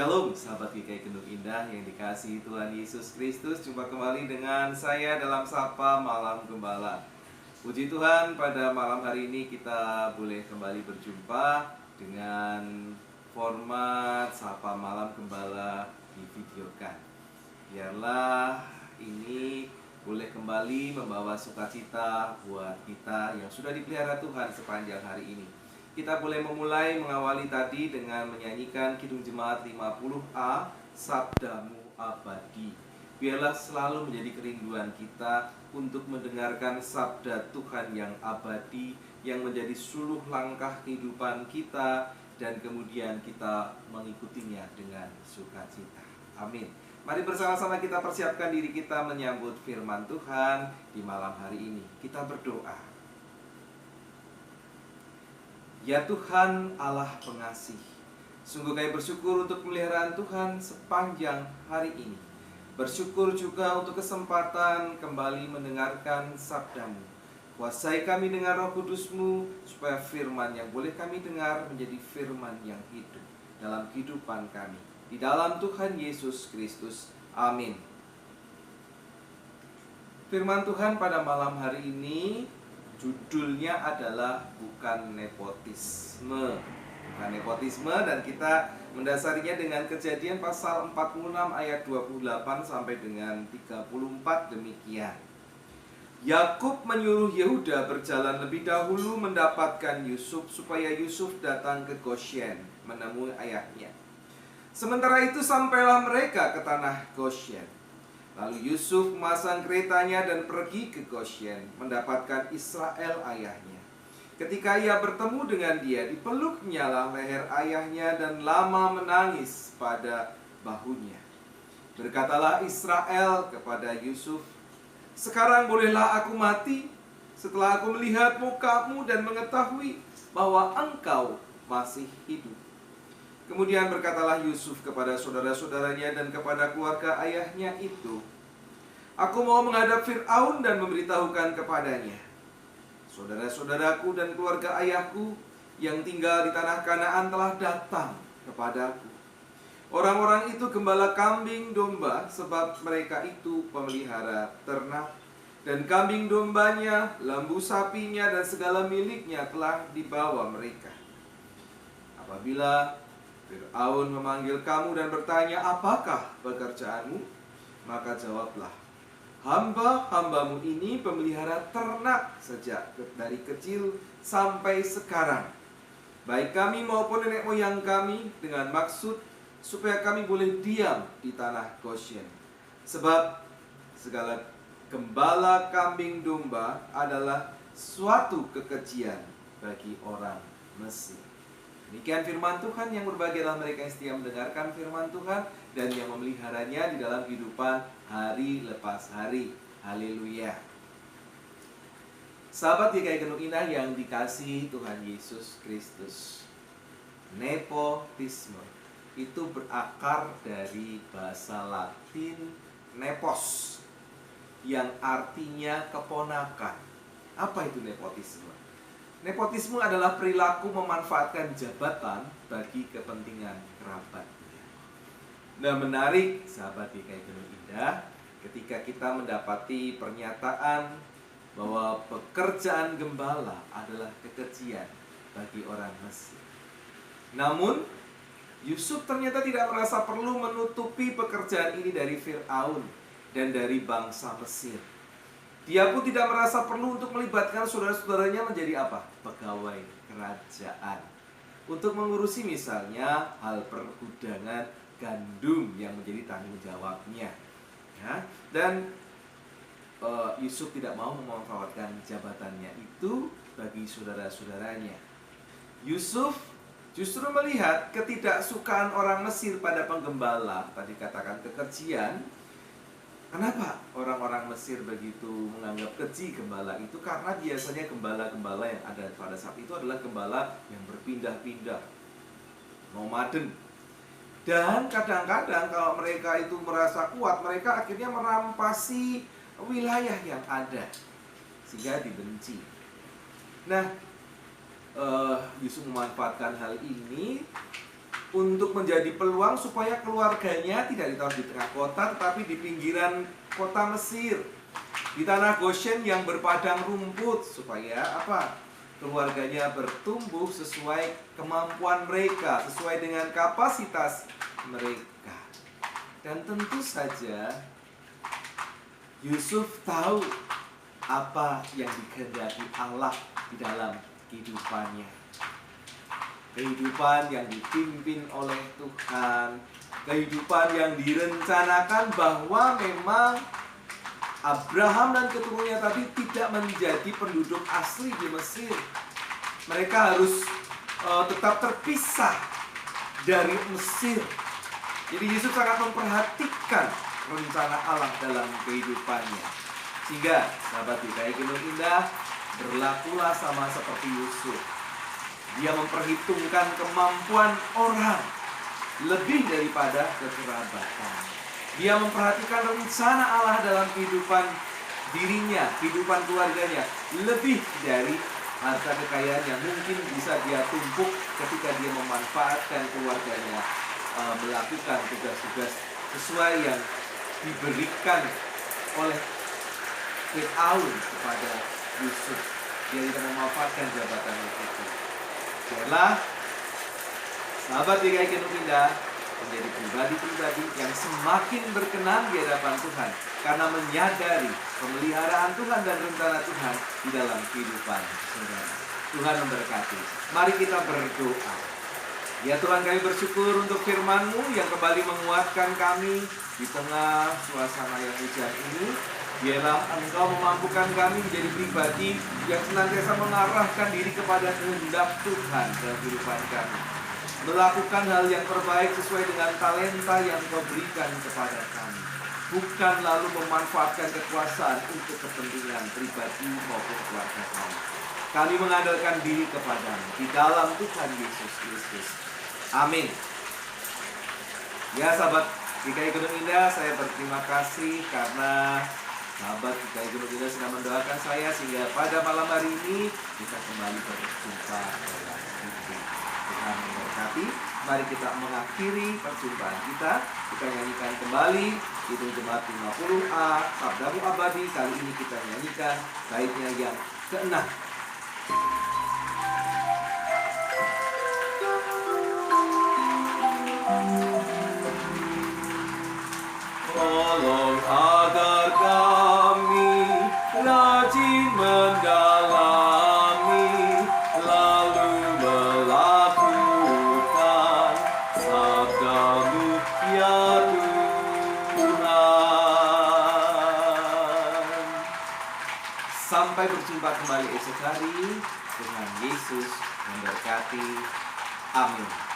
Shalom sahabat GKI Gendut Indah yang dikasihi Tuhan Yesus Kristus. Jumpa kembali dengan saya dalam Sapa Malam Gembala. Puji Tuhan, pada malam hari ini kita boleh kembali berjumpa dengan format Sapa Malam Gembala divideokan. Biarlah ini boleh kembali membawa sukacita buat kita yang sudah dipelihara Tuhan sepanjang hari ini. Kita boleh memulai mengawali tadi dengan menyanyikan Kidung Jemaat 50A, Sabdamu Abadi. Biarlah selalu menjadi kerinduan kita untuk mendengarkan sabda Tuhan yang abadi, yang menjadi suluh langkah kehidupan kita, dan kemudian kita mengikutinya dengan sukacita. Amin. Mari bersama-sama kita persiapkan diri kita menyambut firman Tuhan di malam hari ini. Kita berdoa. Ya Tuhan Allah pengasih, sungguh kami bersyukur untuk pemeliharaan Tuhan sepanjang hari ini. Bersyukur juga untuk kesempatan kembali mendengarkan sabda-Mu. Kuasai kami dengan Roh Kudus-Mu, supaya firman yang boleh kami dengar menjadi firman yang hidup dalam kehidupan kami. Di dalam Tuhan Yesus Kristus. Amin. Firman Tuhan pada malam hari ini judulnya adalah bukan nepotisme. Bukan nepotisme, dan kita mendasarinya dengan Kejadian pasal 46 ayat 28 sampai dengan 34 demikian. Yakub menyuruh Yehuda berjalan lebih dahulu mendapatkan Yusuf, supaya Yusuf datang ke Goshen menemui ayahnya. Sementara itu sampailah mereka ke tanah Goshen. Lalu Yusuf memasang keretanya dan pergi ke Goshen mendapatkan Israel ayahnya. Ketika ia bertemu dengan dia, dipeluknya lah leher ayahnya dan lama menangis pada bahunya. Berkatalah Israel kepada Yusuf, "Sekarang bolehlah aku mati setelah aku melihat mukamu dan mengetahui bahwa engkau masih hidup." Kemudian berkatalah Yusuf kepada saudara-saudaranya dan kepada keluarga ayahnya itu, "Aku mau menghadap Fir'aun dan memberitahukan kepadanya, saudara-saudaraku dan keluarga ayahku yang tinggal di tanah Kanaan telah datang kepadaku. Orang-orang itu gembala kambing domba, sebab mereka itu pemelihara ternak. Dan kambing dombanya, lembu sapinya, dan segala miliknya telah dibawa mereka. Apabila Fir'aun memanggil kamu dan bertanya, 'Apakah pekerjaanmu?' maka jawablah, 'Hamba-hambamu ini pemelihara ternak sejak dari kecil sampai sekarang, baik kami maupun nenek moyang kami, dengan maksud supaya kami boleh diam di tanah Goshen. Sebab segala gembala kambing domba adalah suatu kekejian bagi orang Mesir.'" Demikian firman Tuhan. Yang berbahagialah mereka yang setia mendengarkan firman Tuhan dan yang memeliharanya di dalam kehidupan hari lepas hari. Haleluya. Sahabat GKI Gendut Indah yang dikasihi Tuhan Yesus Kristus, nepotisme itu berakar dari bahasa Latin nepos, yang artinya keponakan. Apa itu nepotisme? Nepotisme adalah perilaku memanfaatkan jabatan bagi kepentingan kerabatnya. Nah, menarik sahabat GKI Gendut Indah, ketika kita mendapati pernyataan bahwa pekerjaan gembala adalah kekejian bagi orang Mesir. Namun, Yusuf ternyata tidak merasa perlu menutupi pekerjaan ini dari Fir'aun dan dari bangsa Mesir. Dia pun tidak merasa perlu untuk melibatkan saudara-saudaranya menjadi apa? Pegawai kerajaan. Untuk mengurusi misalnya hal pergudangan gandum yang menjadi tanggung jawabnya. Ya, dan Yusuf tidak mau memanfaatkan jabatannya itu bagi saudara-saudaranya. Yusuf justru melihat ketidaksukaan orang Mesir pada penggembala, tadi katakan kekejian. Kenapa orang-orang Mesir begitu menganggap keji gembala itu? Karena biasanya gembala-gembala yang ada pada saat itu adalah gembala yang berpindah-pindah, nomaden. Dan kadang-kadang kalau mereka itu merasa kuat, mereka akhirnya merampasi wilayah yang ada, sehingga dibenci. Nah, Yusuf memanfaatkan hal ini untuk menjadi peluang supaya keluarganya tidak ditaruh di tengah kota, tetapi di pinggiran kota Mesir, di tanah Goshen yang berpadang rumput, supaya apa? Keluarganya bertumbuh sesuai kemampuan mereka, sesuai dengan kapasitas mereka. Dan tentu saja Yusuf tahu apa yang dikehendaki Allah di dalam kehidupannya. Kehidupan yang dipimpin oleh Tuhan, kehidupan yang direncanakan bahwa memang Abraham dan keturunannya tadi tidak menjadi penduduk asli di Mesir. Mereka harus tetap terpisah dari Mesir. Jadi Yusuf sangat memperhatikan rencana Allah dalam kehidupannya. Sehingga sahabat GKI Gunung Indah, berlakulah sama seperti Yusuf. Dia memperhitungkan kemampuan orang lebih daripada kekerabatan. Dia memperhatikan rencana Allah dalam kehidupan dirinya, kehidupan keluarganya, lebih dari harta kekayaan yang mungkin bisa dia tumpuk ketika dia memanfaatkan keluarganya melakukan tugas-tugas sesuai yang diberikan oleh Fir'aun kepada Yusuf. Dia tidak memanfaatkan jabatan itu. Biarlah sahabat GKI Gunung Indah menjadi pribadi-pribadi yang semakin berkenan di hadapan Tuhan karena menyadari pemeliharaan Tuhan dan rencana Tuhan di dalam kehidupan saudara. Tuhan memberkati. Mari kita berdoa. Ya Tuhan, kami bersyukur untuk firman-Mu yang kembali menguatkan kami di tengah suasana yang hujan ini. Biarlah Engkau memampukan kami menjadi pribadi yang senantiasa mengarahkan diri kepada kehendak Tuhan dalam kehidupan kami. Melakukan hal yang terbaik sesuai dengan talenta yang Engkau berikan kepada kami. Bukan lalu memanfaatkan kekuasaan untuk kepentingan pribadi maupun keluarga kami. Kami mengandalkan diri kepada-Mu di dalam Tuhan Yesus Kristus. Amin. Ya sahabat GKI Gunung Indah, saya berterima kasih karena sahabat GKI Gunung Indah sudah mendoakan saya sehingga pada malam hari ini kita kembali berjumpa dalam hidup. Tuhan memberkati. Mari kita mengakhiri perjumpaan kita. Kita nyanyikan kembali Kidung Jemaat 50A, Sabdamu Abadi. Kali ini kita nyanyikan baitnya yang ke-6. Tolong agar kami rajin mendalami, lalu melakukan sabda-Mu ya Tuhan. Sampai berjumpa kembali esok hari. Tuhan Yesus memberkati. Amin.